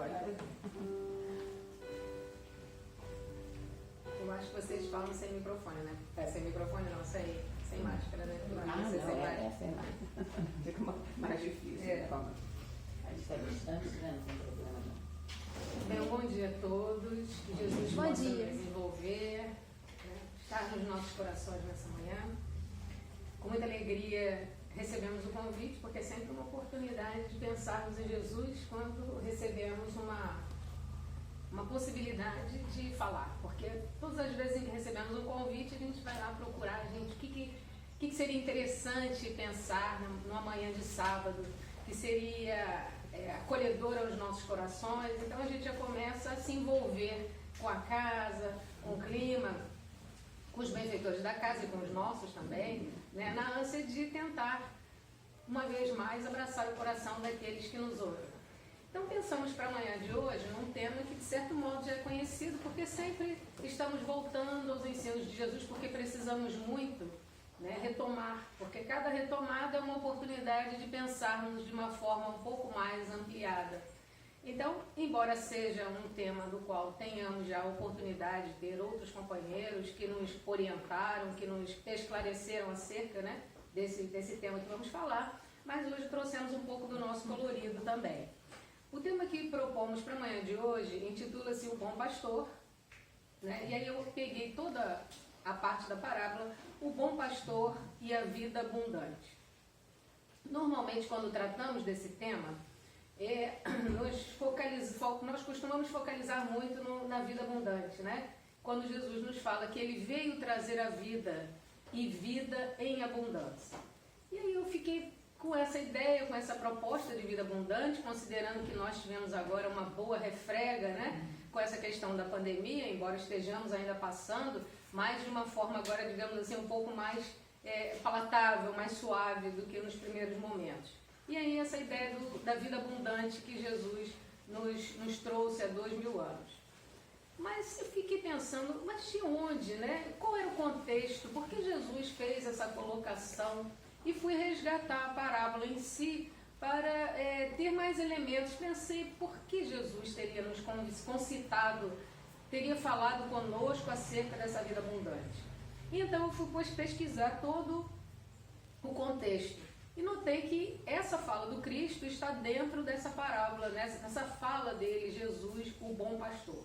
Pode. Eu acho que vocês falam sem microfone, né? Sem microfone não, sem máscara, né? Sem máscara. Fica mais difícil. A gente está distante, né? Não tem problema não. Bem, um bom dia a todos. Que Jesus possa nos desenvolver, né? Estar nos nossos corações nessa manhã. Com muita alegria recebemos o convite, porque é sempre uma oportunidade de pensarmos em Jesus quando recebemos uma possibilidade de falar. Porque todas as vezes em que recebemos um convite, a gente vai lá procurar, gente, o que seria interessante pensar numa manhã de sábado, que seria acolhedor aos nossos corações. Então a gente já começa a se envolver com a casa, com o clima, com os benfeitores da casa e com os nossos também, né, na ânsia de tentar, uma vez mais, abraçar o coração daqueles que nos ouvem. Então pensamos para a manhã de hoje num tema que de certo modo já é conhecido, porque sempre estamos voltando aos ensinos de Jesus, porque precisamos muito, né, retomar, porque cada retomada é uma oportunidade de pensarmos de uma forma um pouco mais ampliada. Então, embora seja um tema do qual tenhamos já a oportunidade de ter outros companheiros que nos orientaram, que nos esclareceram acerca, né, desse tema que vamos falar, mas hoje trouxemos um pouco do nosso colorido também. O tema que propomos para a manhã de hoje intitula-se O Bom Pastor, né, e aí eu peguei toda a parte da parábola, o bom pastor e a vida abundante. Normalmente, quando tratamos desse tema, nós costumamos focalizar muito na vida abundante, né? Quando Jesus nos fala que Ele veio trazer a vida e vida em abundância. E aí eu fiquei com essa ideia, com essa proposta de vida abundante, considerando que nós tivemos agora uma boa refrega, né? Com essa questão da pandemia, embora estejamos ainda passando, mas de uma forma agora, digamos assim, um pouco mais palatável, mais suave do que nos primeiros momentos. E aí essa ideia da vida abundante que Jesus nos trouxe há 2000 anos. Mas eu fiquei pensando, mas de onde, né? Qual era o contexto? Por que Jesus fez essa colocação? E fui resgatar a parábola em si para ter mais elementos. Pensei, por que Jesus teria nos concitado, teria falado conosco acerca dessa vida abundante? E então eu fui pesquisar todo o contexto. E notei que essa fala do Cristo está dentro dessa parábola, nessa fala dele, Jesus, o bom pastor.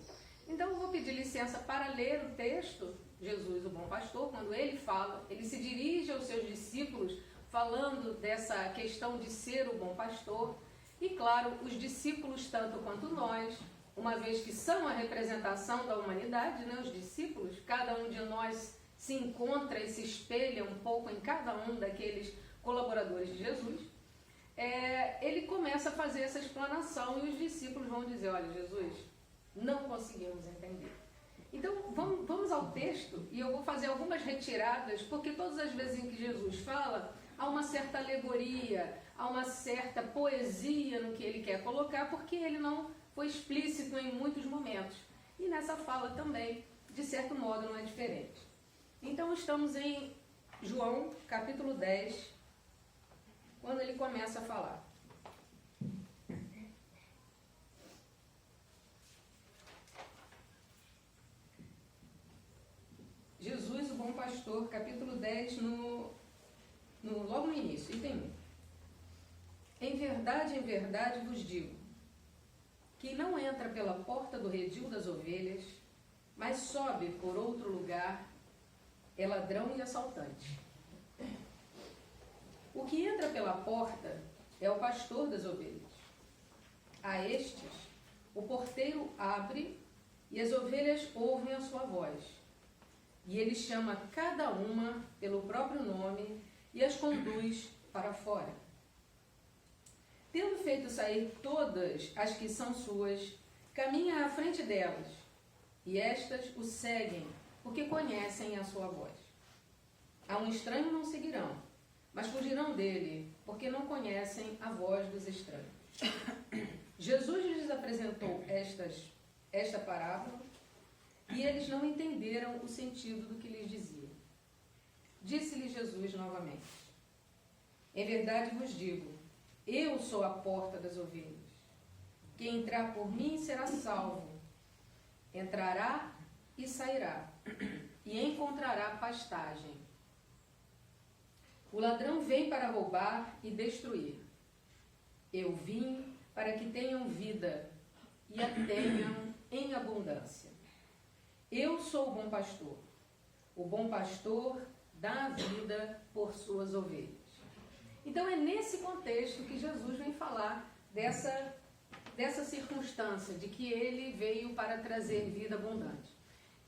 Então eu vou pedir licença para ler o texto, Jesus, o bom pastor, quando ele fala, ele se dirige aos seus discípulos falando dessa questão de ser o bom pastor. E claro, os discípulos, tanto quanto nós, uma vez que são a representação da humanidade, né, os discípulos, cada um de nós se encontra e se espelha um pouco em cada um daqueles colaboradores de Jesus, ele começa a fazer essa explanação e os discípulos vão dizer, olha, Jesus, não conseguimos entender. Então, vamos ao texto e eu vou fazer algumas retiradas, porque todas as vezes em que Jesus fala, há uma certa alegoria, há uma certa poesia no que ele quer colocar, porque ele não foi explícito em muitos momentos. E nessa fala também, de certo modo, não é diferente. Então, estamos em João, capítulo 10, quando ele começa a falar. Jesus, o bom pastor, capítulo 10, logo no início, item 1. Em verdade vos digo, que não entra pela porta do redil das ovelhas, mas sobe por outro lugar, é ladrão e assaltante. O que entra pela porta é o pastor das ovelhas. A estes, o porteiro abre e as ovelhas ouvem a sua voz. E ele chama cada uma pelo próprio nome e as conduz para fora. Tendo feito sair todas as que são suas, caminha à frente delas, e estas o seguem, porque conhecem a sua voz. A um estranho não seguirão, mas fugirão dele, porque não conhecem a voz dos estranhos. Jesus lhes apresentou esta parábola, e eles não entenderam o sentido do que lhes dizia. Disse-lhes Jesus novamente, em verdade vos digo, eu sou a porta das ovelhas. Quem entrar por mim será salvo. Entrará e sairá, e encontrará pastagem. O ladrão vem para roubar e destruir. Eu vim para que tenham vida e a tenham em abundância. Eu sou o bom pastor. O bom pastor dá a vida por suas ovelhas. Então é nesse contexto que Jesus vem falar dessa circunstância, de que ele veio para trazer vida abundante.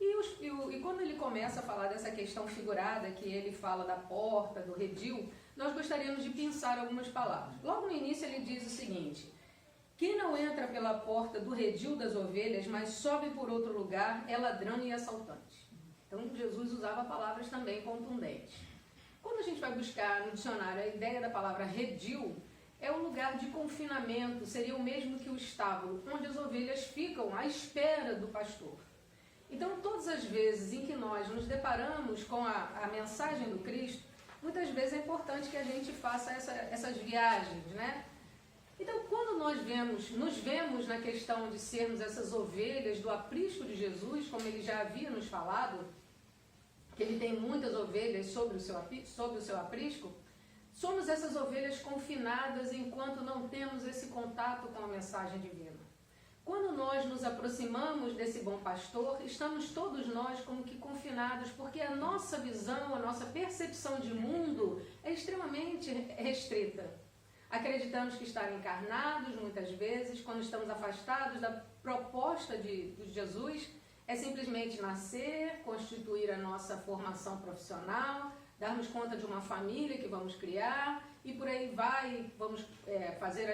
E quando ele começa a falar dessa questão figurada, que ele fala da porta, do redil, nós gostaríamos de pensar algumas palavras. Logo no início ele diz o seguinte: quem não entra pela porta do redil das ovelhas, mas sobe por outro lugar, é ladrão e assaltante. Então Jesus usava palavras também contundentes. Quando a gente vai buscar no dicionário a ideia da palavra redil, é um lugar de confinamento, seria o mesmo que o estábulo, onde as ovelhas ficam à espera do pastor. Então, todas as vezes em que nós nos deparamos com a mensagem do Cristo, muitas vezes é importante que a gente faça essas viagens, né? Então, quando nós nos vemos na questão de sermos essas ovelhas do aprisco de Jesus, como ele já havia nos falado, que ele tem muitas ovelhas sobre o seu aprisco, somos essas ovelhas confinadas enquanto não temos esse contato com a mensagem divina. Quando nós nos aproximamos desse bom pastor, estamos todos nós como que confinados, porque a nossa visão, a nossa percepção de mundo é extremamente restrita. Acreditamos que estar encarnados, muitas vezes, quando estamos afastados da proposta de Jesus, é simplesmente nascer, constituir a nossa formação profissional, darmos conta de uma família que vamos criar e por aí vai, vamos fazer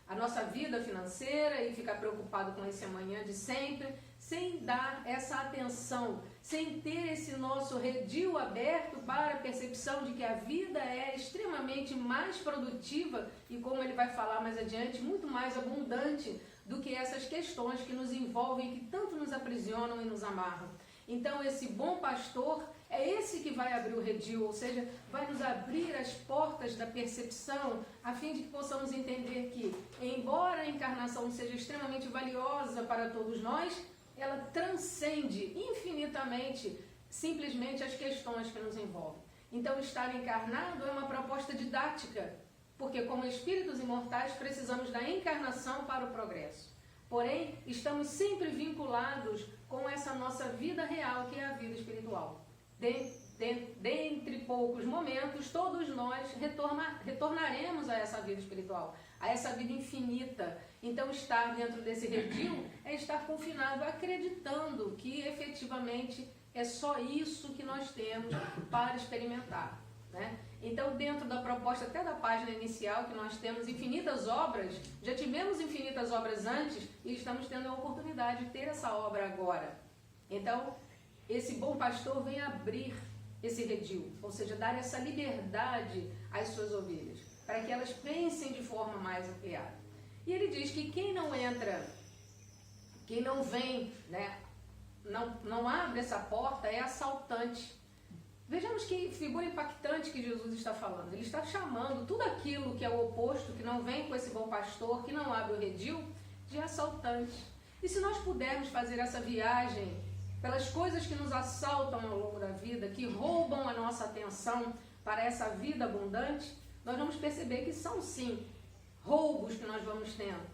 a nossa vida financeira e ficar preocupado com esse amanhã de sempre, sem dar essa atenção, sem ter esse nosso redil aberto para a percepção de que a vida é extremamente mais produtiva e, como ele vai falar mais adiante, muito mais abundante do que essas questões que nos envolvem, que tanto nos aprisionam e nos amarram. Então, esse bom pastor é esse que vai abrir o redil, ou seja, vai nos abrir as portas da percepção, a fim de que possamos entender que, embora a encarnação seja extremamente valiosa para todos nós, ela transcende infinitamente, simplesmente, as questões que nos envolvem. Então, estar encarnado é uma proposta didática, porque como espíritos imortais precisamos da encarnação para o progresso. Porém, estamos sempre vinculados com essa nossa vida real, que é a vida espiritual. Dentre poucos momentos, todos nós retornaremos a essa vida espiritual, a essa vida infinita. Então, estar dentro desse redil é estar confinado, acreditando que efetivamente é só isso que nós temos para experimentar, né? Então, dentro da proposta até da página inicial, que nós temos infinitas obras, já tivemos infinitas obras antes e estamos tendo a oportunidade de ter essa obra agora. Então, esse bom pastor vem abrir esse redil, ou seja, dar essa liberdade às suas ovelhas, para que elas pensem de forma mais ampliada. E ele diz que quem não entra, quem não vem, né, não abre essa porta, é assaltante. Vejamos que figura impactante que Jesus está falando. Ele está chamando tudo aquilo que é o oposto, que não vem com esse bom pastor, que não abre o redil, de assaltante. E se nós pudermos fazer essa viagem pelas coisas que nos assaltam ao longo da vida, que roubam a nossa atenção para essa vida abundante, nós vamos perceber que são sim roubos que nós vamos tendo.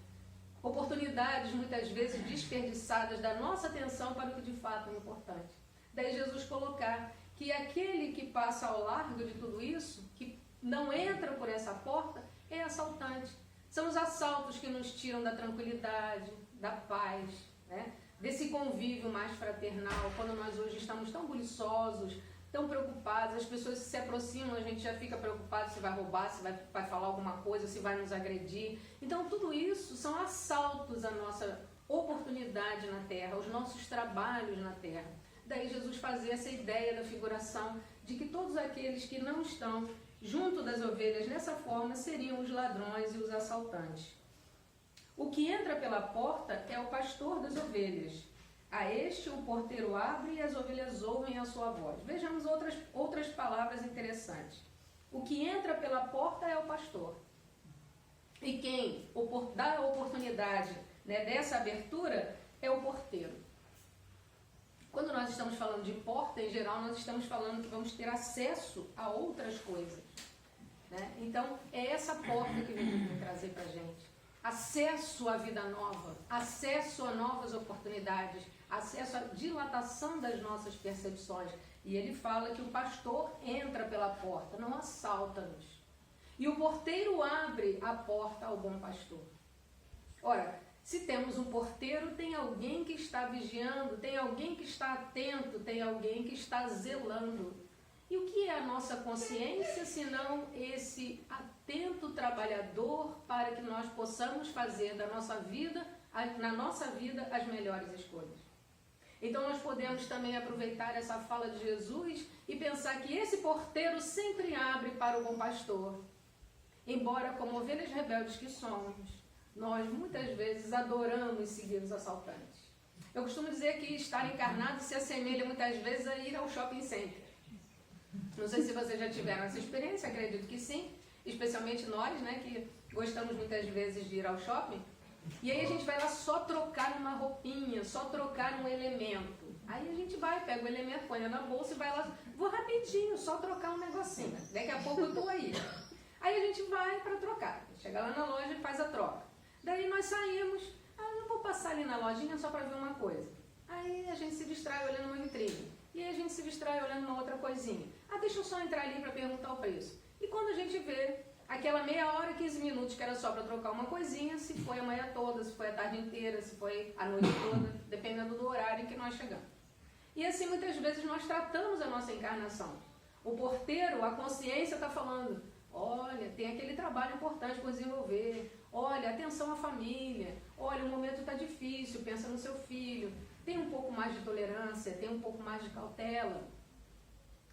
Oportunidades muitas vezes desperdiçadas da nossa atenção para o que de fato é importante. Daí Jesus colocar que aquele que passa ao largo de tudo isso, que não entra por essa porta, é assaltante. São os assaltos que nos tiram da tranquilidade, da paz, né? Desse convívio mais fraternal, quando nós hoje estamos tão buliçosos, tão preocupados, as pessoas se aproximam, a gente já fica preocupado se vai roubar, se vai falar alguma coisa, se vai nos agredir. Então tudo isso são assaltos à nossa oportunidade na terra, aos nossos trabalhos na terra. Daí Jesus fazia essa ideia da figuração de que todos aqueles que não estão junto das ovelhas nessa forma seriam os ladrões e os assaltantes. O que entra pela porta é o pastor das ovelhas. A este o porteiro abre e as ovelhas ouvem a sua voz. Vejamos outras palavras interessantes. O que entra pela porta é o pastor. E quem dá a oportunidade, né, dessa abertura é o porteiro. Quando nós estamos falando de porta, em geral, nós estamos falando que vamos ter acesso a outras coisas, né? Então, é essa porta que Jesus vem trazer para a gente. Acesso à vida nova, acesso a novas oportunidades, acesso à dilatação das nossas percepções. E ele fala que o pastor entra pela porta, não assalta-nos. E o porteiro abre a porta ao bom pastor. Ora, se temos um porteiro, tem alguém que está vigiando, tem alguém que está atento, tem alguém que está zelando. E o que é a nossa consciência, senão esse atento trabalhador para que nós possamos fazer na nossa vida as melhores escolhas? Então nós podemos também aproveitar essa fala de Jesus e pensar que esse porteiro sempre abre para o bom pastor. Embora, como ovelhas rebeldes que somos, nós muitas vezes adoramos seguir os assaltantes. Eu costumo dizer que estar encarnado se assemelha muitas vezes a ir ao shopping center. Não sei se vocês já tiveram essa experiência, acredito que sim, especialmente nós, né, que gostamos muitas vezes de ir ao shopping. E aí a gente vai lá só trocar uma roupinha, só trocar um elemento. Aí a gente vai, pega o elemento, põe na bolsa e vai lá, vou rapidinho, só trocar um negocinho. Daqui a pouco eu estou aí. Aí a gente vai para trocar, chega lá na loja e faz a troca. Daí nós saímos, eu vou passar ali na lojinha só para ver uma coisa. Aí a gente se distrai olhando uma vitrine. E aí a gente se distrai olhando uma outra coisinha. Deixa eu só entrar ali para perguntar o preço. E quando a gente vê, aquela meia hora, 15 minutos que era só para trocar uma coisinha, se foi a manhã toda, se foi a tarde inteira, se foi a noite toda, dependendo do horário em que nós chegamos. E assim muitas vezes nós tratamos a nossa encarnação. O porteiro, a consciência está falando, olha, tem aquele trabalho importante para desenvolver, olha, atenção à família, olha, o momento está difícil, pensa no seu filho, tem um pouco mais de tolerância, tem um pouco mais de cautela,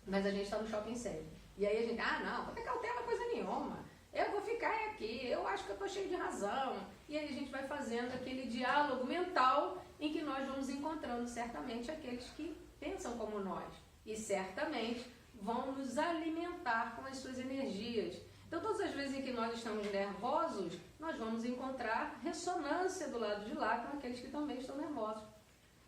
mas a gente está no shopping center. E aí a gente, não vou ter cautela coisa nenhuma, eu vou ficar aqui, eu acho que eu estou cheio de razão. E aí a gente vai fazendo aquele diálogo mental em que nós vamos encontrando certamente aqueles que pensam como nós e certamente vão nos alimentar com as suas energias. Então, todas as vezes em que nós estamos nervosos, nós vamos encontrar ressonância do lado de lá com aqueles que também estão nervosos.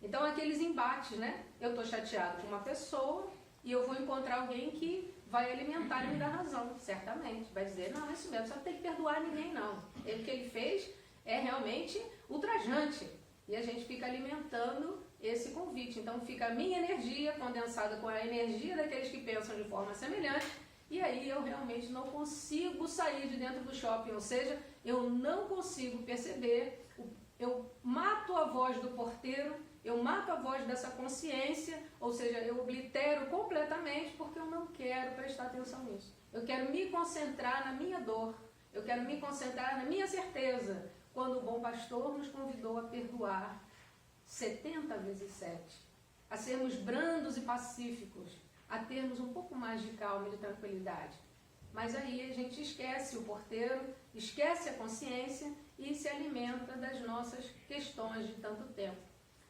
Então, aqueles embates, né? Eu estou chateado com uma pessoa e eu vou encontrar alguém que vai alimentar e me dar razão, certamente. Vai dizer, não, é isso mesmo, você não tem que perdoar ninguém, não. O que ele fez é realmente ultrajante. E a gente fica alimentando esse convite. Então, fica a minha energia condensada com a energia daqueles que pensam de forma semelhante. E aí eu realmente não consigo sair de dentro do shopping, ou seja, eu não consigo perceber, eu mato a voz do porteiro, eu mato a voz dessa consciência, ou seja, eu oblitero completamente porque eu não quero prestar atenção nisso. Eu quero me concentrar na minha dor, eu quero me concentrar na minha certeza, quando o bom pastor nos convidou a perdoar 70 vezes 7, a sermos brandos e pacíficos, a termos um pouco mais de calma e de tranquilidade. Mas aí a gente esquece o porteiro, esquece a consciência e se alimenta das nossas questões de tanto tempo.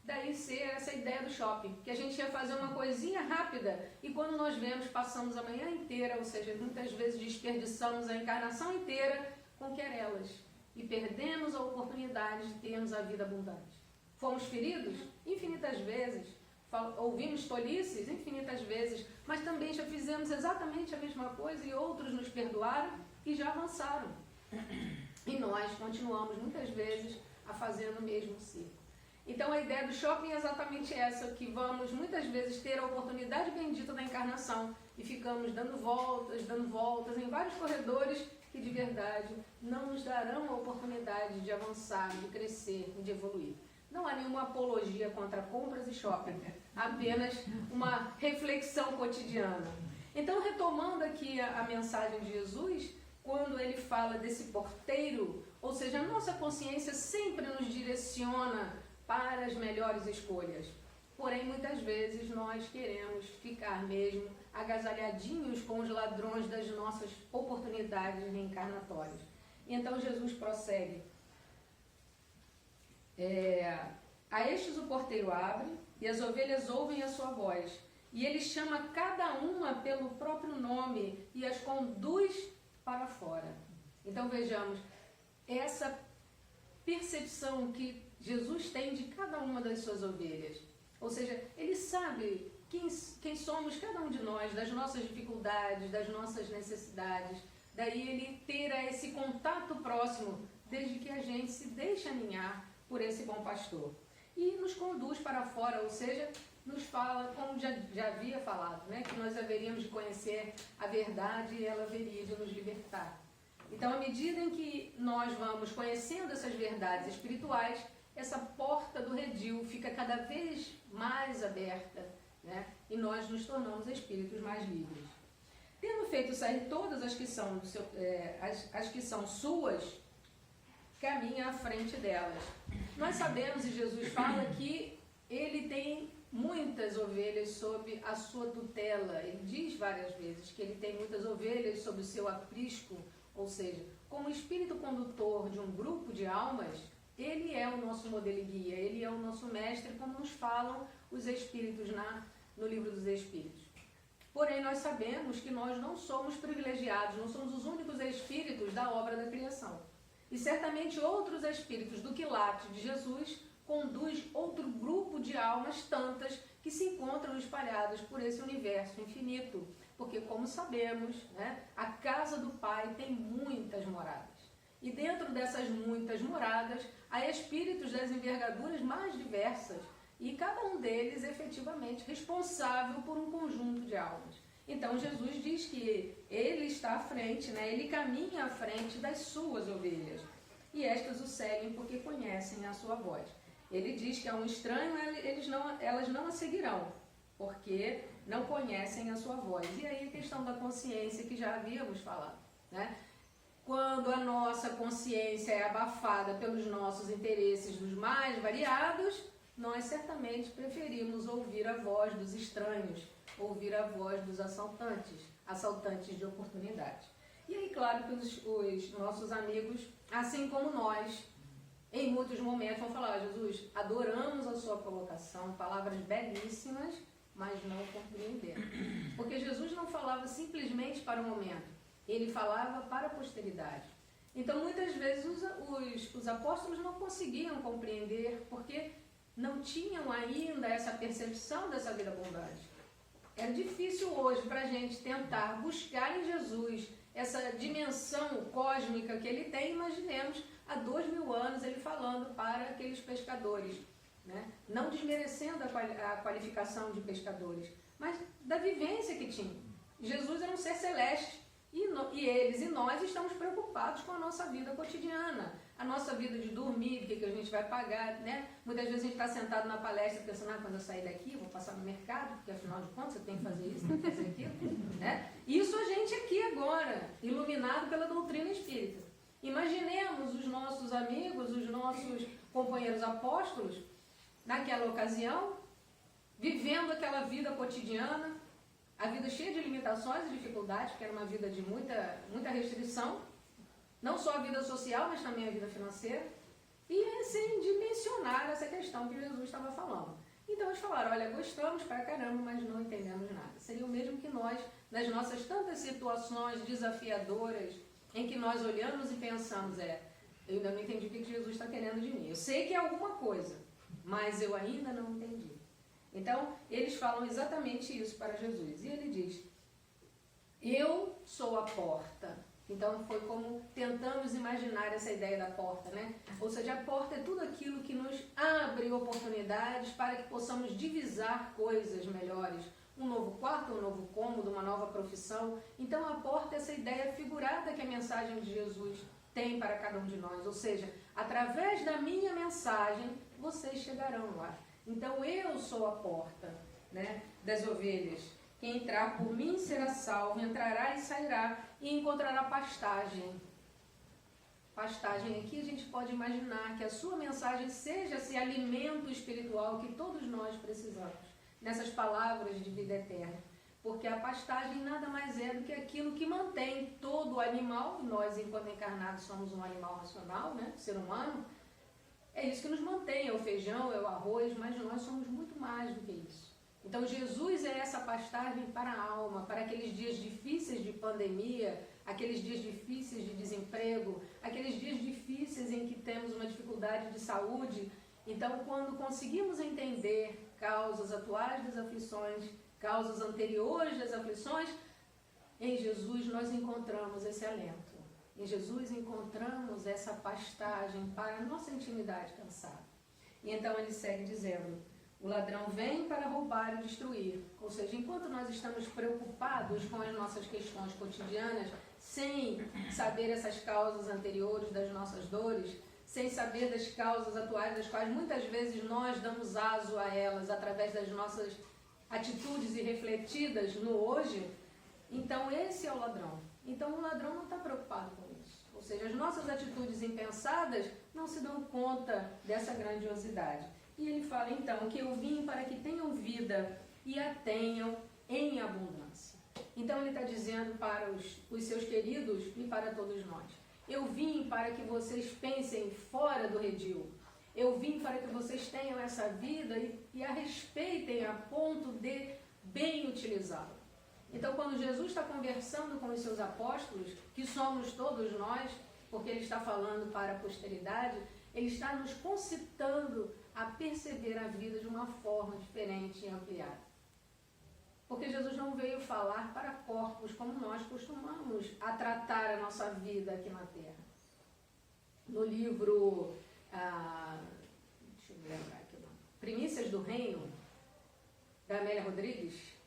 Daí ser essa ideia do shopping, que a gente ia fazer uma coisinha rápida e quando nós vemos, passamos a manhã inteira, ou seja, muitas vezes desperdiçamos a encarnação inteira com querelas e perdemos a oportunidade de termos a vida abundante. Fomos feridos? Infinitas vezes. Ouvimos tolices infinitas vezes, mas também já fizemos exatamente a mesma coisa e outros nos perdoaram e já avançaram. E nós continuamos muitas vezes a fazer no mesmo ciclo. Então a ideia do shopping é exatamente essa, que vamos muitas vezes ter a oportunidade bendita da encarnação e ficamos dando voltas em vários corredores que de verdade não nos darão a oportunidade de avançar, de crescer e de evoluir. Não há nenhuma apologia contra compras e shopping, apenas uma reflexão cotidiana. Então, retomando aqui a mensagem de Jesus, quando ele fala desse porteiro, ou seja, a nossa consciência sempre nos direciona para as melhores escolhas. Porém, muitas vezes nós queremos ficar mesmo agasalhadinhos com os ladrões das nossas oportunidades reencarnatórias. E então Jesus prossegue. A estes o porteiro abre e as ovelhas ouvem a sua voz. E ele chama cada uma pelo próprio nome e as conduz para fora. Então vejamos, essa percepção que Jesus tem de cada uma das suas ovelhas. Ou seja, ele sabe quem somos cada um de nós, das nossas dificuldades, das nossas necessidades. Daí ele ter esse contato próximo, desde que a gente se deixa aninhar por esse bom pastor. E nos conduz para fora, ou seja, nos fala, como já havia falado, né, que nós haveríamos de conhecer a verdade e ela haveria de nos libertar. Então, à medida em que nós vamos conhecendo essas verdades espirituais, essa porta do redil fica cada vez mais aberta, né, e nós nos tornamos espíritos mais livres. Tendo feito sair todas as que são, as que são suas, caminha à frente delas. Nós sabemos, e Jesus fala, que ele tem muitas ovelhas sob a sua tutela. Ele diz várias vezes que ele tem muitas ovelhas sob o seu aprisco, ou seja, como espírito condutor de um grupo de almas, ele é o nosso modelo e guia, ele é o nosso mestre, como nos falam os espíritos no livro dos Espíritos. Porém, nós sabemos que nós não somos privilegiados, não somos os únicos espíritos da obra da criação. E certamente outros espíritos do quilate de Jesus conduz outro grupo de almas tantas que se encontram espalhadas por esse universo infinito. Porque, como sabemos, né, a casa do Pai tem muitas moradas. E dentro dessas muitas moradas, há espíritos das envergaduras mais diversas, e cada um deles efetivamente responsável por um conjunto de almas. Então Jesus diz que ele está à frente, né? Ele caminha à frente das suas ovelhas, e estas o seguem porque conhecem a sua voz. Ele diz que a um estranho elas não a seguirão, porque não conhecem a sua voz. E aí a questão da consciência que já havíamos falado, né? Quando a nossa consciência é abafada pelos nossos interesses dos mais variados, nós certamente preferimos ouvir a voz dos estranhos, ouvir a voz dos assaltantes de oportunidade. E aí, claro que os nossos amigos, assim como nós, em muitos momentos vão falar: Jesus, adoramos a sua colocação, palavras belíssimas, mas não compreendemos. Porque Jesus não falava simplesmente para o momento, ele falava para a posteridade. Então, muitas vezes, os apóstolos não conseguiam compreender, porque não tinham ainda essa percepção dessa vida abundante. É difícil hoje para a gente tentar buscar em Jesus essa dimensão cósmica que ele tem. Imaginemos há 2000 anos ele falando para aqueles pescadores, né? Não desmerecendo a qualificação de pescadores, mas da vivência que tinha. Jesus era um ser celeste e eles e nós estamos preocupados com a nossa vida cotidiana, a nossa vida de dormir, o que a gente vai pagar, né? Muitas vezes a gente está sentado na palestra pensando: quando eu sair daqui, eu vou passar no mercado, porque afinal de contas eu tenho que fazer isso, tenho que fazer aquilo, né? Isso a gente aqui agora, iluminado pela doutrina espírita. Imaginemos os nossos amigos, os nossos companheiros apóstolos, naquela ocasião, vivendo aquela vida cotidiana, a vida cheia de limitações e dificuldades, porque era uma vida de muita restrição, não só a vida social, mas também a vida financeira, e sem dimensionar essa questão que Jesus estava falando. Então eles falaram: olha, gostamos pra caramba, mas não entendemos nada. Seria o mesmo que nós, nas nossas tantas situações desafiadoras, em que nós olhamos e pensamos: eu ainda não entendi o que Jesus está querendo de mim. Eu sei que é alguma coisa, mas eu ainda não entendi. Então, eles falam exatamente isso para Jesus. E ele diz: eu sou a porta. Então, foi como tentamos imaginar essa ideia da porta, né? Ou seja, a porta é tudo aquilo que nos abre oportunidades para que possamos divisar coisas melhores. Um novo quarto, um novo cômodo, uma nova profissão. Então, a porta é essa ideia figurada que a mensagem de Jesus tem para cada um de nós. Ou seja, através da minha mensagem, vocês chegarão lá. Então, eu sou a porta, né, das ovelhas. Quem entrar por mim será salvo, entrará e sairá e encontrará pastagem. Pastagem aqui a gente pode imaginar que a sua mensagem seja esse alimento espiritual que todos nós precisamos, nessas palavras de vida eterna. Porque a pastagem nada mais é do que aquilo que mantém todo o animal, nós enquanto encarnados somos um animal racional, né, ser humano, é isso que nos mantém, é o feijão, é o arroz, mas nós somos muito mais do que isso. Então Jesus é essa pastagem para a alma, para aqueles dias difíceis de pandemia, aqueles dias difíceis de desemprego, aqueles dias difíceis em que temos uma dificuldade de saúde. Então, quando conseguimos entender causas atuais das aflições, causas anteriores das aflições, em Jesus nós encontramos esse alento. Em Jesus encontramos essa pastagem para a nossa intimidade cansada. E então ele segue dizendo, o ladrão vem para roubar e destruir. Ou seja, enquanto nós estamos preocupados com as nossas questões cotidianas, sem saber essas causas anteriores das nossas dores, sem saber das causas atuais, das quais muitas vezes nós damos aso a elas através das nossas atitudes irrefletidas no hoje, então esse é o ladrão. Então o ladrão não está preocupado com isso. Ou seja, as nossas atitudes impensadas não se dão conta dessa grandiosidade. E ele fala então que eu vim para que tenham vida e a tenham em abundância. Então ele está dizendo para os seus queridos e para todos nós. Eu vim para que vocês pensem fora do redil. Eu vim para que vocês tenham essa vida e a respeitem a ponto de bem utilizá-la. Então, quando Jesus está conversando com os seus apóstolos, que somos todos nós, porque ele está falando para a posteridade, ele está nos concitando a perceber a vida de uma forma diferente e ampliada. Porque Jesus não veio falar para corpos como nós costumamos a tratar a nossa vida aqui na Terra. No livro, deixa eu me lembrar aqui, Primícias do Reino, da Amélia Rodrigues,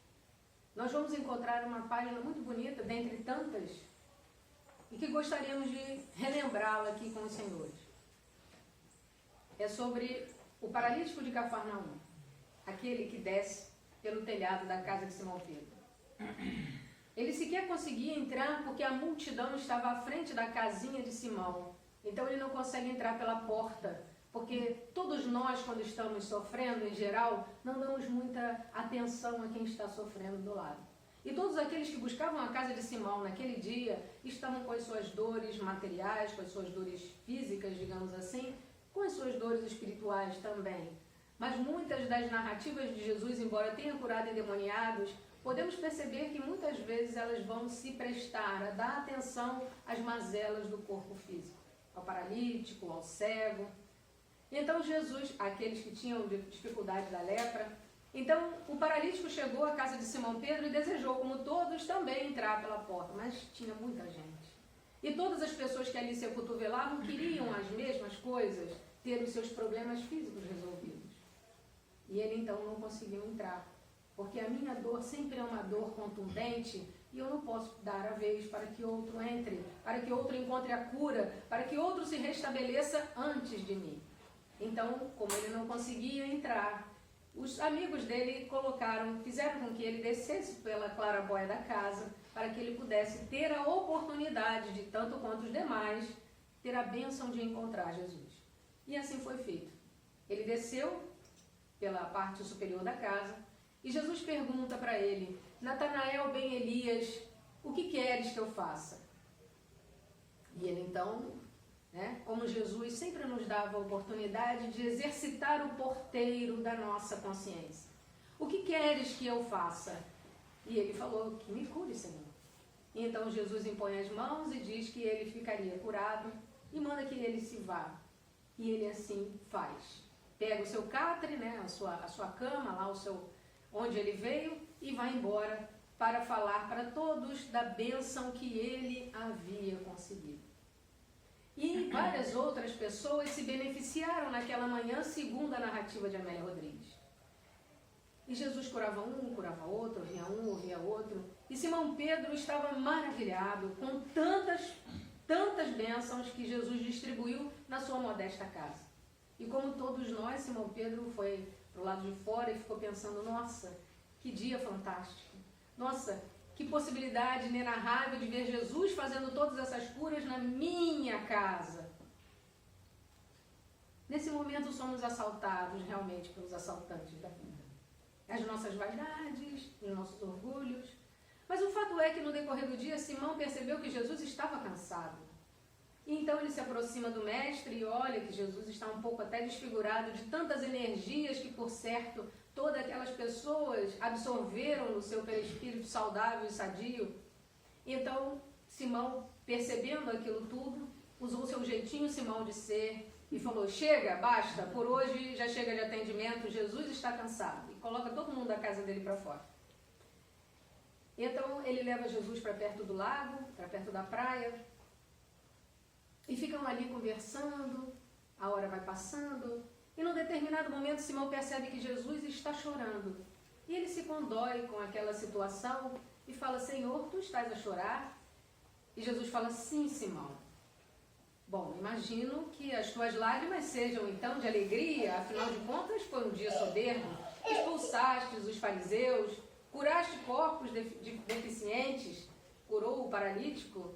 nós vamos encontrar uma página muito bonita, dentre tantas, e que gostaríamos de relembrá-la aqui com os senhores. É sobre o paralítico de Cafarnaum, aquele que desce pelo telhado da casa de Simão Pedro. Ele sequer conseguia entrar porque a multidão estava à frente da casinha de Simão. Então ele não consegue entrar pela porta, porque todos nós, quando estamos sofrendo, em geral, não damos muita atenção a quem está sofrendo do lado. E todos aqueles que buscavam a casa de Simão naquele dia estavam com as suas dores materiais, com as suas dores físicas, digamos assim, com as suas dores espirituais também. Mas muitas das narrativas de Jesus, embora tenha curado endemoniados, podemos perceber que muitas vezes elas vão se prestar a dar atenção às mazelas do corpo físico, ao paralítico, ao cego. Então Jesus, aqueles que tinham dificuldade da lepra, então o paralítico chegou à casa de Simão Pedro e desejou, como todos, também entrar pela porta, mas tinha muita gente. E todas as pessoas que ali se acotovelavam queriam as mesmas coisas, ter os seus problemas físicos resolvidos. E ele então não conseguiu entrar, porque a minha dor sempre é uma dor contundente e eu não posso dar a vez para que outro entre, para que outro encontre a cura, para que outro se restabeleça antes de mim. Então, como ele não conseguia entrar, os amigos dele fizeram com que ele descesse pela clarabóia da casa, para que ele pudesse ter a oportunidade de, tanto quanto os demais, ter a bênção de encontrar Jesus. E assim foi feito. Ele desceu pela parte superior da casa e Jesus pergunta para ele, Natanael ben Elias, o que queres que eu faça? E ele então, como Jesus sempre nos dava a oportunidade de exercitar o porteiro da nossa consciência. O que queres que eu faça? E ele falou, que me cure, Senhor. E então Jesus impõe as mãos e diz que ele ficaria curado e manda que ele se vá. E ele assim faz. Pega o seu catre, a sua cama, lá onde ele veio, e vai embora para falar para todos da bênção que ele havia conseguido. E várias outras pessoas se beneficiaram naquela manhã, segundo a narrativa de Amélia Rodrigues. E Jesus curava um, curava outro, ouvia outro. E Simão Pedro estava maravilhado com tantas bênçãos que Jesus distribuiu na sua modesta casa. E como todos nós, Simão Pedro foi para o lado de fora e ficou pensando, nossa, que dia fantástico. Nossa, que possibilidade inenarrável de ver Jesus fazendo todas essas curas na minha casa. Nesse momento somos assaltados realmente pelos assaltantes da vida. As nossas vaidades, os nossos orgulhos. Mas o fato é que no decorrer do dia, Simão percebeu que Jesus estava cansado. E então ele se aproxima do mestre e olha que Jesus está um pouco até desfigurado de tantas energias que, por certo, todas aquelas pessoas absorveram no seu perispírito saudável e sadio. Então Simão, percebendo aquilo tudo, usou o seu jeitinho Simão de ser e falou, chega, basta, por hoje já chega de atendimento, Jesus está cansado. E coloca todo mundo da casa dele para fora. Então ele leva Jesus para perto do lago, para perto da praia, e ficam ali conversando, a hora vai passando, e num determinado momento Simão percebe que Jesus está chorando. E ele se condói com aquela situação e fala, Senhor, tu estás a chorar? E Jesus fala, sim, Simão. Bom, imagino que as tuas lágrimas sejam então de alegria, afinal de contas foi um dia soberbo, expulsastes os fariseus, curaste corpos deficientes, curou o paralítico,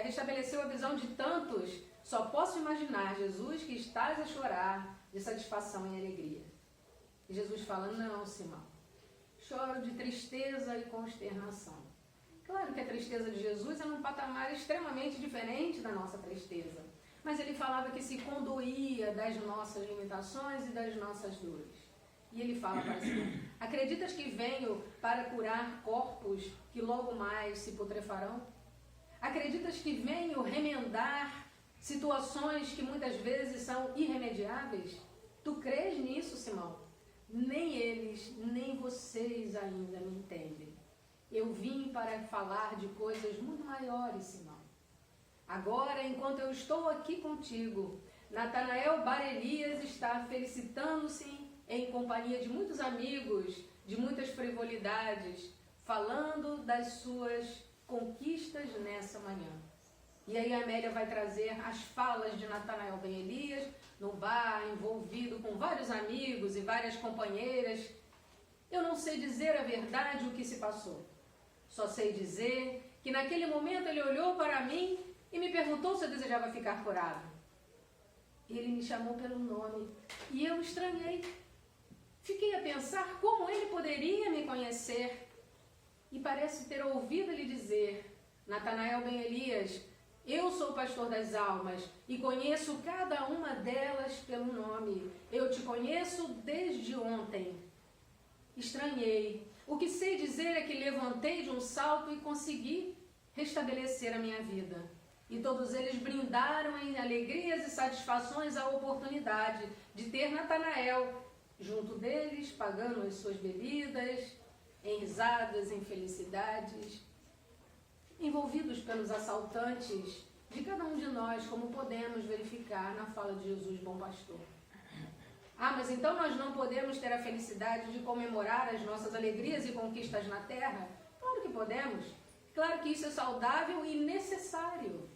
restabeleceu a visão de tantos. Só posso imaginar, Jesus, que estás a chorar de satisfação e alegria. E Jesus fala, não, Simão, choro de tristeza e consternação. Claro que a tristeza de Jesus é num patamar extremamente diferente da nossa tristeza. Mas ele falava que se condoía das nossas limitações e das nossas dores. E ele fala para Simão, acreditas que venho para curar corpos que logo mais se putrefarão? Acreditas que venho remendar situações que muitas vezes são irremediáveis? Tu crês nisso, Simão? Nem eles, nem vocês ainda me entendem. Eu vim para falar de coisas muito maiores, Simão. Agora, enquanto eu estou aqui contigo, Natanael Bar Elias está felicitando-se em companhia de muitos amigos, de muitas frivolidades, falando das suas conquistas nessa manhã. E aí a Amélia vai trazer as falas de Natanael Ben Elias, no bar, envolvido com vários amigos e várias companheiras. Eu não sei dizer a verdade o que se passou. Só sei dizer que naquele momento ele olhou para mim e me perguntou se eu desejava ficar curado. Ele me chamou pelo nome e eu estranhei. Fiquei a pensar como ele poderia me conhecer. E parece ter ouvido ele dizer, Natanael Ben Elias, eu sou o pastor das almas e conheço cada uma delas pelo nome. Eu te conheço desde ontem. Estranhei. O que sei dizer é que levantei de um salto e consegui restabelecer a minha vida. E todos eles brindaram em alegrias e satisfações a oportunidade de ter Natanael junto deles, pagando as suas bebidas, em risadas, em felicidades, envolvidos pelos assaltantes de cada um de nós, como podemos verificar na fala de Jesus, bom pastor. Ah, mas então nós não podemos ter a felicidade de comemorar as nossas alegrias e conquistas na terra? Claro que podemos. Claro que isso é saudável e necessário.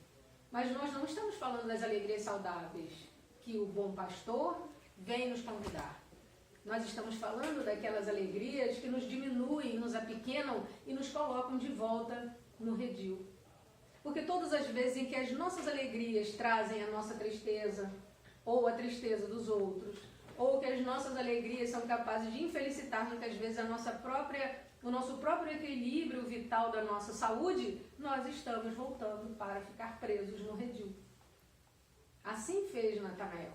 Mas nós não estamos falando das alegrias saudáveis que o bom pastor vem nos convidar. Nós estamos falando daquelas alegrias que nos diminuem, nos apequenam e nos colocam de volta no redil. Porque todas as vezes em que as nossas alegrias trazem a nossa tristeza, ou a tristeza dos outros, ou que as nossas alegrias são capazes de infelicitar muitas vezes o nosso próprio equilíbrio vital da nossa saúde, nós estamos voltando para ficar presos no redil. Assim fez Natanael.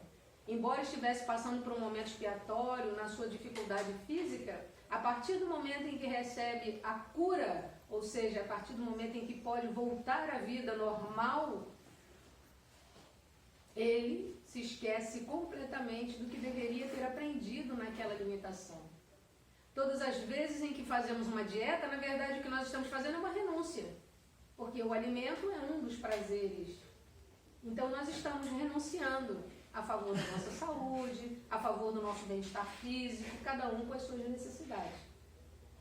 Embora estivesse passando por um momento expiatório na sua dificuldade física, a partir do momento em que recebe a cura, ou seja, a partir do momento em que pode voltar à vida normal, ele se esquece completamente do que deveria ter aprendido naquela limitação. Todas as vezes em que fazemos uma dieta, na verdade o que nós estamos fazendo é uma renúncia, porque o alimento é um dos prazeres. Então nós estamos renunciando a favor da nossa saúde, a favor do nosso bem-estar físico, cada um com as suas necessidades.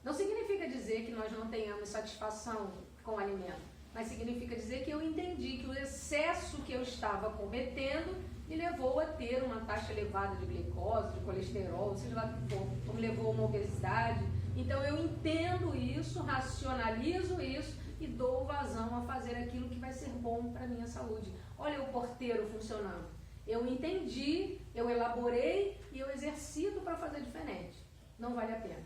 Não significa dizer que nós não tenhamos satisfação com o alimento, mas significa dizer que eu entendi que o excesso que eu estava cometendo me levou a ter uma taxa elevada de glicose, de colesterol, seja lá o que for, ou me levou a uma obesidade. Então eu entendo isso, racionalizo isso e dou vazão a fazer aquilo que vai ser bom para a minha saúde. Olha o porteiro funcionando. Eu entendi, eu elaborei e eu exercito para fazer diferente. Não vale a pena.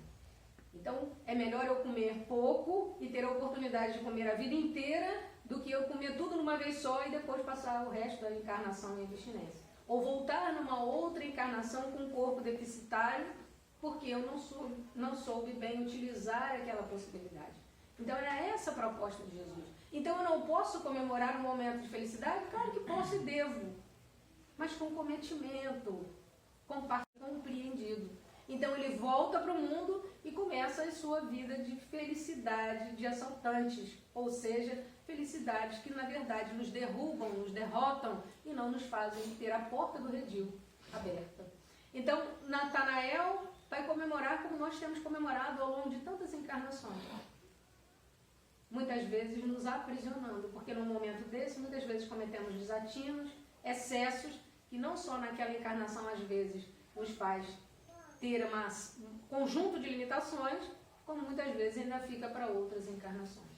Então, é melhor eu comer pouco e ter a oportunidade de comer a vida inteira do que eu comer tudo numa vez só e depois passar o resto da encarnação em abstinência. Ou voltar numa outra encarnação com um corpo deficitário porque eu não soube bem utilizar aquela possibilidade. Então era essa a proposta de Jesus. Então eu não posso comemorar um momento de felicidade? Claro que posso e devo, mas com cometimento, compreendido. Então ele volta para o mundo e começa a sua vida de felicidade de assaltantes, ou seja, felicidades que na verdade nos derrubam, nos derrotam e não nos fazem ter a porta do redil aberta. Então Natanael vai comemorar como nós temos comemorado ao longo de tantas encarnações. Muitas vezes nos aprisionando, porque num momento desse, muitas vezes cometemos desatinos, excessos, que não só naquela encarnação às vezes nos faz ter um conjunto de limitações, como muitas vezes ainda fica para outras encarnações.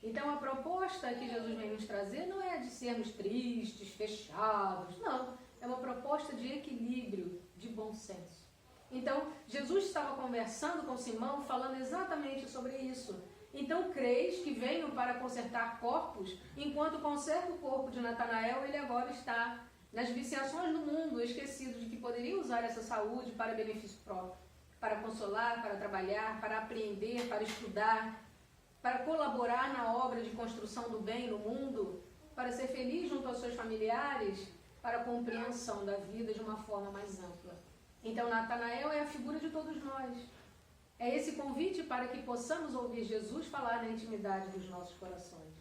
Então a proposta que Jesus vem nos trazer não é de sermos tristes, fechados, não. É uma proposta de equilíbrio, de bom senso. Então Jesus estava conversando com Simão, falando exatamente sobre isso. Então creis que venho para consertar corpos, enquanto conserta o corpo de Natanael, ele agora está nas viciações do mundo, esquecido de que poderia usar essa saúde para benefício próprio, para consolar, para trabalhar, para apreender, para estudar, para colaborar na obra de construção do bem no mundo, para ser feliz junto aos seus familiares, para a compreensão da vida de uma forma mais ampla. Então Natanael é a figura de todos nós. É esse convite para que possamos ouvir Jesus falar na intimidade dos nossos corações.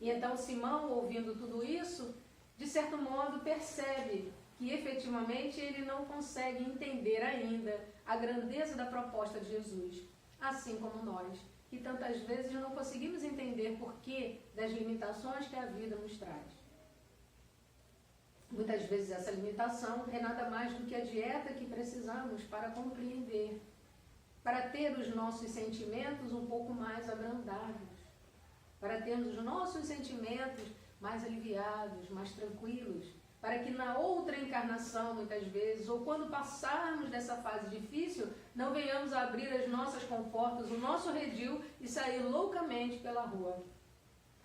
E então Simão, ouvindo tudo isso, de certo modo percebe que efetivamente ele não consegue entender ainda a grandeza da proposta de Jesus, assim como nós, que tantas vezes não conseguimos entender porquê das limitações que a vida nos traz. Muitas vezes essa limitação é nada mais do que a dieta que precisamos para compreender, para ter os nossos sentimentos um pouco mais abrandados, para termos os nossos sentimentos mais aliviados, mais tranquilos, para que na outra encarnação, muitas vezes, ou quando passarmos dessa fase difícil, não venhamos a abrir as nossas comportas, o nosso redil e sair loucamente pela rua.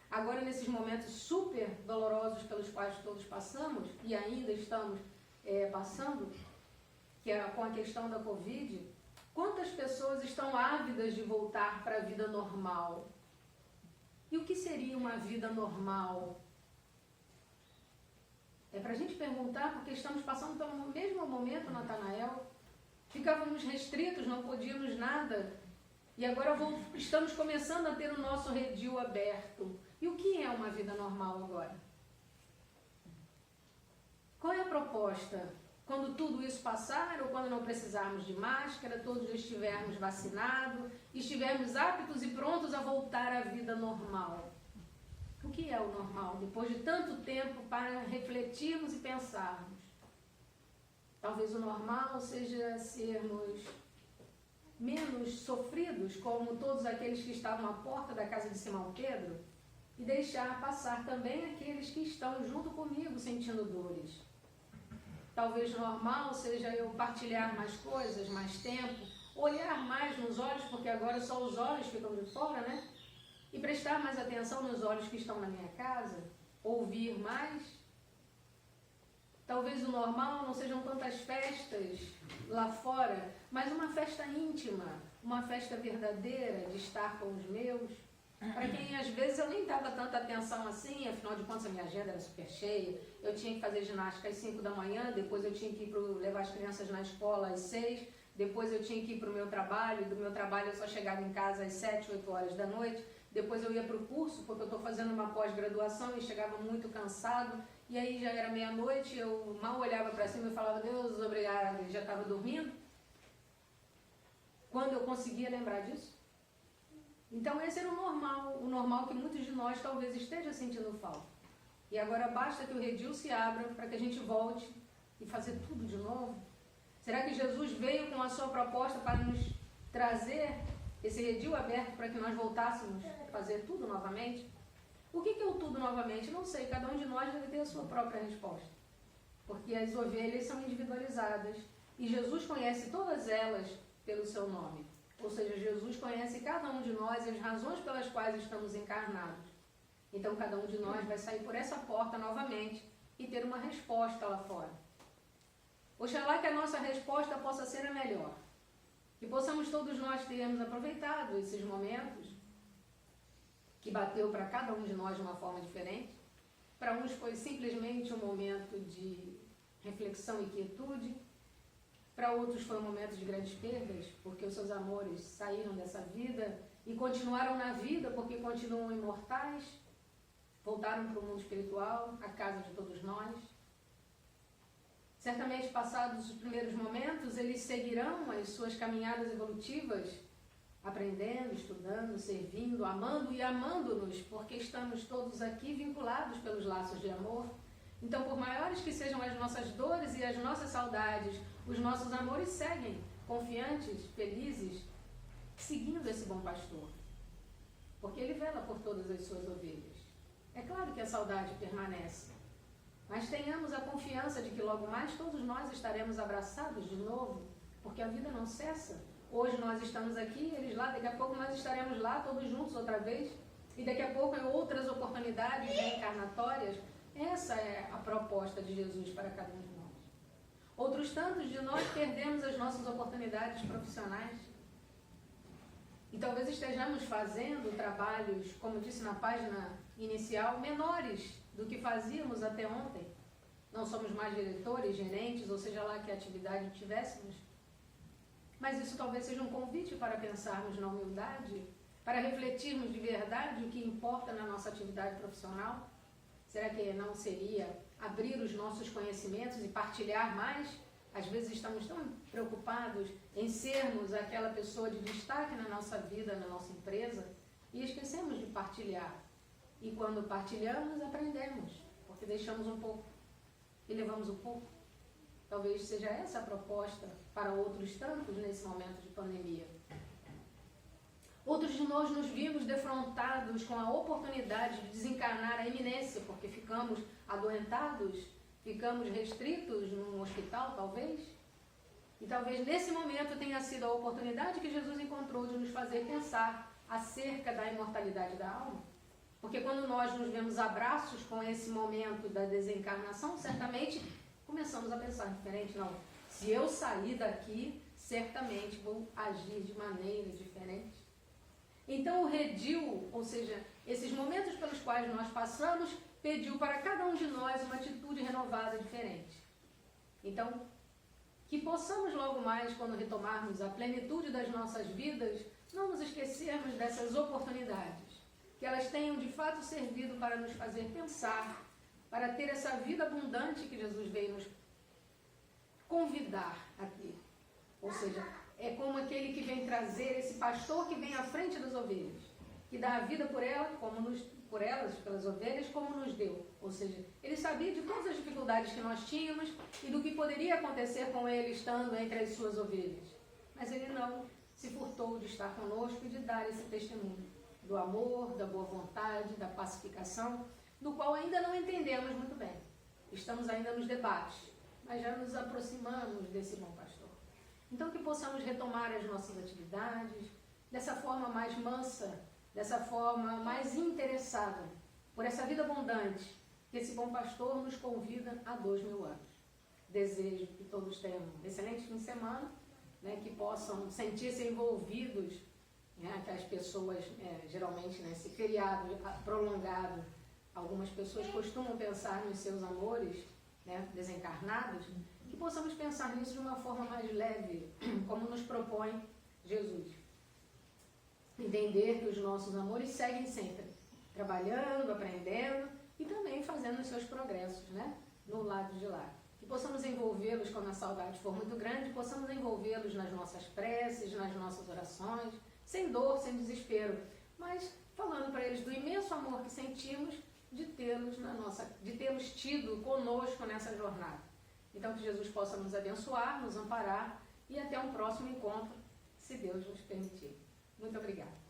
Agora, nesses momentos super dolorosos pelos quais todos passamos, e ainda estamos passando, que é com a questão da Covid, quantas pessoas estão ávidas de voltar para a vida normal? E o que seria uma vida normal? É para a gente perguntar, porque estamos passando pelo mesmo momento, Natanael. Ficávamos restritos, não podíamos nada. E agora estamos começando a ter o nosso redil aberto. E o que é uma vida normal agora? Qual é a proposta? Quando tudo isso passar, ou quando não precisarmos de máscara, todos estivermos vacinados, estivermos aptos e prontos a voltar à vida normal. O que é o normal? Depois de tanto tempo para refletirmos e pensarmos. Talvez o normal seja sermos menos sofridos, como todos aqueles que estavam à porta da casa de Simão Pedro, e deixar passar também aqueles que estão junto comigo sentindo dores. Talvez normal seja eu partilhar mais coisas, mais tempo, olhar mais nos olhos, porque agora só os olhos ficam de fora, né? E prestar mais atenção nos olhos que estão na minha casa, ouvir mais. Talvez o normal não sejam tantas festas lá fora, mas uma festa íntima, uma festa verdadeira de estar com os meus. Para quem às vezes eu nem dava tanta atenção assim, afinal de contas a minha agenda era super cheia, eu tinha que fazer ginástica às 5 da manhã, depois eu tinha que levar as crianças na escola às 6, depois eu tinha que ir para o meu trabalho, do meu trabalho eu só chegava em casa às 7, 8 horas da noite, depois eu ia para o curso, porque eu estou fazendo uma pós-graduação e chegava muito cansado, e aí já era meia-noite, eu mal olhava para cima e falava, Deus, obrigada, e já estava dormindo. Quando eu conseguia lembrar disso? Então esse era o normal que muitos de nós talvez estejam sentindo falta. E agora basta que o redil se abra para que a gente volte e fazer tudo de novo. Será que Jesus veio com a sua proposta para nos trazer esse redil aberto para que nós voltássemos a fazer tudo novamente? O que é o tudo novamente? Não sei, cada um de nós deve ter a sua própria resposta. Porque as ovelhas são individualizadas e Jesus conhece todas elas pelo seu nome. Ou seja, Jesus conhece cada um de nós e as razões pelas quais estamos encarnados. Então, cada um de nós vai sair por essa porta novamente e ter uma resposta lá fora. Oxalá que a nossa resposta possa ser a melhor. Que possamos todos nós termos aproveitado esses momentos que bateu para cada um de nós de uma forma diferente. Para uns foi simplesmente um momento de reflexão e quietude. Para outros foi um momento de grandes perdas, porque os seus amores saíram dessa vida e continuaram na vida porque continuam imortais. Voltaram para o mundo espiritual, a casa de todos nós. Certamente, passados os primeiros momentos, eles seguirão as suas caminhadas evolutivas, aprendendo, estudando, servindo, amando e amando-nos, porque estamos todos aqui vinculados pelos laços de amor. Então, por maiores que sejam as nossas dores e as nossas saudades, os nossos amores seguem, confiantes, felizes, seguindo esse bom pastor, porque ele vela por todas as suas ovelhas. É claro que a saudade permanece, mas tenhamos a confiança de que logo mais todos nós estaremos abraçados de novo, porque a vida não cessa. Hoje nós estamos aqui, eles lá, daqui a pouco nós estaremos lá, todos juntos outra vez, e daqui a pouco em outras oportunidades reencarnatórias. Essa é a proposta de Jesus para cada um de nós. Outros tantos de nós perdemos as nossas oportunidades profissionais, e talvez estejamos fazendo trabalhos, como disse na página inicial, menores do que fazíamos até ontem. Não somos mais diretores, gerentes, ou seja lá que atividade tivéssemos. Mas isso talvez seja um convite para pensarmos na humildade, para refletirmos de verdade o que importa na nossa atividade profissional. Será que não seria abrir os nossos conhecimentos e partilhar mais? Às vezes estamos tão preocupados em sermos aquela pessoa de destaque na nossa vida, na nossa empresa, e esquecemos de partilhar. E quando partilhamos, aprendemos, porque deixamos um pouco e levamos um pouco. Talvez seja essa a proposta para outros tantos nesse momento de pandemia. Outros de nós nos vimos defrontados com a oportunidade de desencarnar a iminência, porque ficamos adoentados, ficamos restritos num hospital, talvez. E talvez nesse momento tenha sido a oportunidade que Jesus encontrou de nos fazer pensar acerca da imortalidade da alma. Porque quando nós nos vemos abraços com esse momento da desencarnação, certamente começamos a pensar diferente. Não, se eu sair daqui, certamente vou agir de maneira diferente. Então o redil, ou seja, esses momentos pelos quais nós passamos, pediu para cada um de nós uma atitude renovada diferente. Então, que possamos logo mais, quando retomarmos a plenitude das nossas vidas, não nos esquecermos dessas oportunidades, que elas tenham de fato servido para nos fazer pensar, para ter essa vida abundante que Jesus veio nos convidar a ter. Ou seja, é como aquele que vem trazer, esse pastor que vem à frente das ovelhas, que dá a vida por ela, por elas, pelas ovelhas, como nos deu. Ou seja, ele sabia de todas as dificuldades que nós tínhamos e do que poderia acontecer com ele estando entre as suas ovelhas. Mas ele não se furtou de estar conosco e de dar esse testemunho do amor, da boa vontade, da pacificação, do qual ainda não entendemos muito bem. Estamos ainda nos debates, mas já nos aproximamos desse bom pastor. Então que possamos retomar as nossas atividades dessa forma mais mansa, dessa forma mais interessada, por essa vida abundante que esse bom pastor nos convida há 2000 anos. Desejo que todos tenham um excelente fim de semana, né, que possam sentir-se envolvidos, né, que as pessoas, geralmente, nesse feriado prolongado, algumas pessoas costumam pensar nos seus amores, né, desencarnados, que possamos pensar nisso de uma forma mais leve, como nos propõe Jesus. Entender que os nossos amores seguem sempre, trabalhando, aprendendo e também fazendo os seus progressos, né, no lado de lá. Que possamos envolvê-los quando a saudade for muito grande, possamos envolvê-los nas nossas preces, nas nossas orações, sem dor, sem desespero, mas falando para eles do imenso amor que sentimos de tê-los tido conosco nessa jornada. Então que Jesus possa nos abençoar, nos amparar e até um próximo encontro, se Deus nos permitir. Muito obrigada.